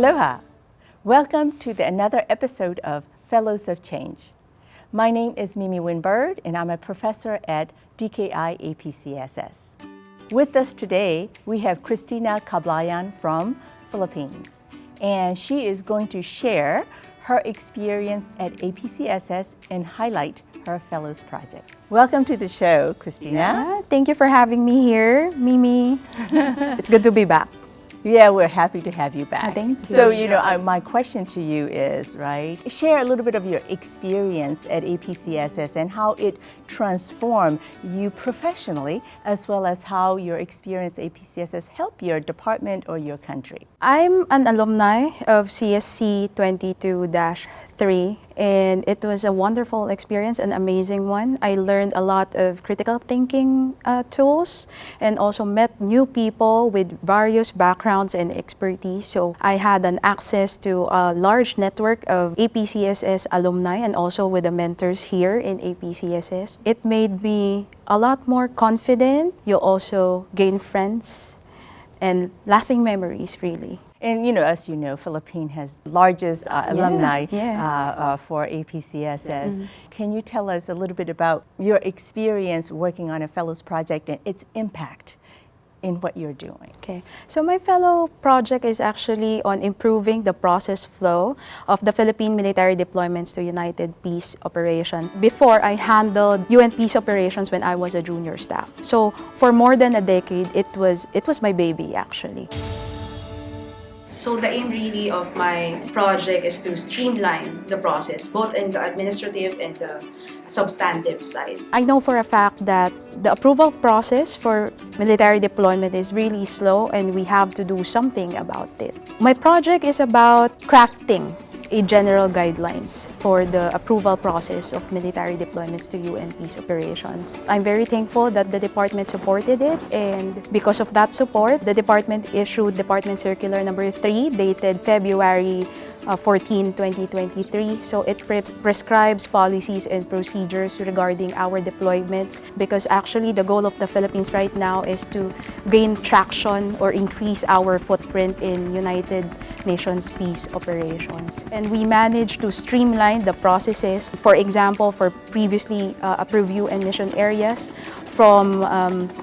Aloha! Welcome to another episode of Fellows of Change. My name is Miemie Winn Byrd, and I'm a professor at DKI APCSS. With us today, we have Kristina Cablayan from Philippines, and she is going to share her experience at APCSS and highlight her Fellows Project. Welcome to the show, Kristina. Yeah, thank you for having me here, Miemie. It's good to be back. Yeah, we're happy to have you back. Thank you. So, my question to you is, share a little bit of your experience at APCSS and how it transformed you professionally, as well as how your experience at APCSS helped your department or your country. I'm an alumni of CSC 22-3, and it was a wonderful experience, an amazing one. I learned a lot of critical thinking tools and also met new people with various backgrounds and expertise. So I had an access to a large network of APCSS alumni and also with the mentors here in APCSS. It made me a lot more confident. You also gain friends and lasting memories, really. And as you know, Philippines has largest alumni for APCSS. Can you tell us a little bit about your experience working on a Fellows Project and its impact in what you're doing? Okay, so my fellow project is actually on improving the process flow of the Philippine military deployments to United Peace Operations. Before, I handled UN Peace Operations when I was a junior staff. So for more than a decade, it was my baby actually. So the aim really of my project is to streamline the process, both in the administrative and the substantive side. I know for a fact that the approval process for military deployment is really slow and we have to do something about it. My project is about crafting a general guidelines for the approval process of military deployments to UN peace operations. I'm very thankful that the department supported it, and because of that support, the department issued Department Circular number 3 dated February 14, 2023. So it prescribes policies and procedures regarding our deployments, because actually the goal of the Philippines right now is to gain traction or increase our footprint in United Nations Peace Operations. And we managed to streamline the processes, for example, for previously approved UN mission areas from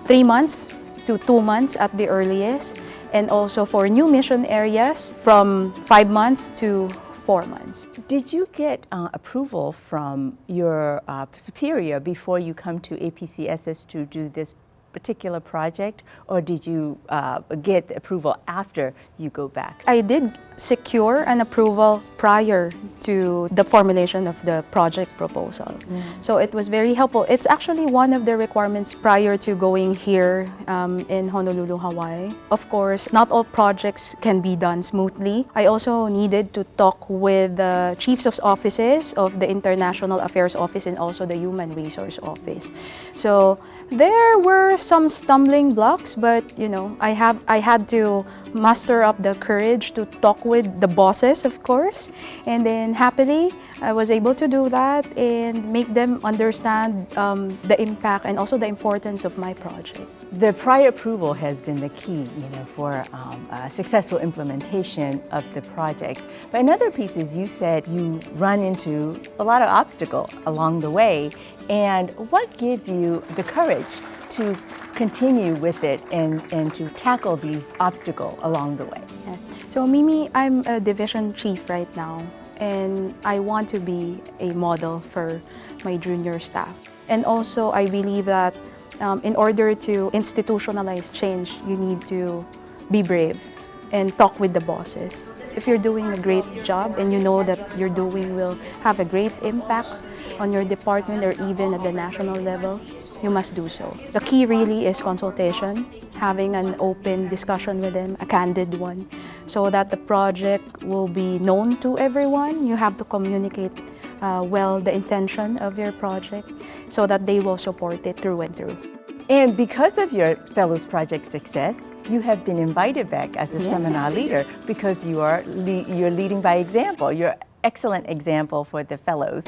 3 months to 2 months at the earliest, and also for new mission areas from 5 months to 4 months. Did you get approval from your superior before you come to APCSS to do this particular project, or did you get approval after you go back? I did secure an approval prior to the formulation of the project proposal. So it was very helpful. It's actually one of the requirements prior to going here in Honolulu, Hawaii. Of course, not all projects can be done smoothly. I also needed to talk with the chiefs of offices of the International Affairs Office and also the Human Resource Office. So there were some stumbling blocks, but I had to muster up the courage to talk with the bosses, of course, and then happily I was able to do that and make them understand the impact and also the importance of my project. The prior approval has been the key, for successful implementation of the project. But another piece is you said you run into a lot of obstacles along the way, and what gave you the courage to continue with it and to tackle these obstacles along the way? Yeah. So Miemie, I'm a division chief right now, and I want to be a model for my junior staff. And also I believe that in order to institutionalize change, you need to be brave and talk with the bosses. If you're doing a great job and you know that you're doing will have a great impact on your department or even at the national level, you must do so. The key really is consultation, having an open discussion with them, a candid one, so that the project will be known to everyone. You have to communicate well the intention of your project so that they will support it through and through. And because of your Fellows Project success, you have been invited back as a seminar leader because you're leading by example. You're an excellent example for the Fellows.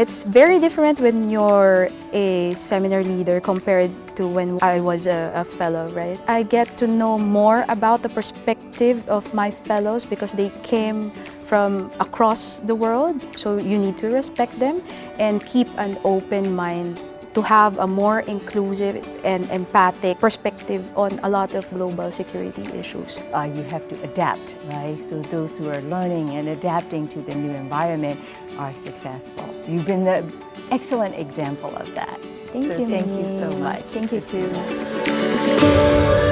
It's very different when you're a seminar leader compared to when I was a fellow, right? I get to know more about the perspective of my fellows because they came from across the world, so you need to respect them and keep an open mind to have a more inclusive and empathic perspective on a lot of global security issues. You have to adapt, right? So those who are learning and adapting to the new environment are successful. You've been the excellent example of that. Thank you, Thank you so Miemie. much. Thank you too.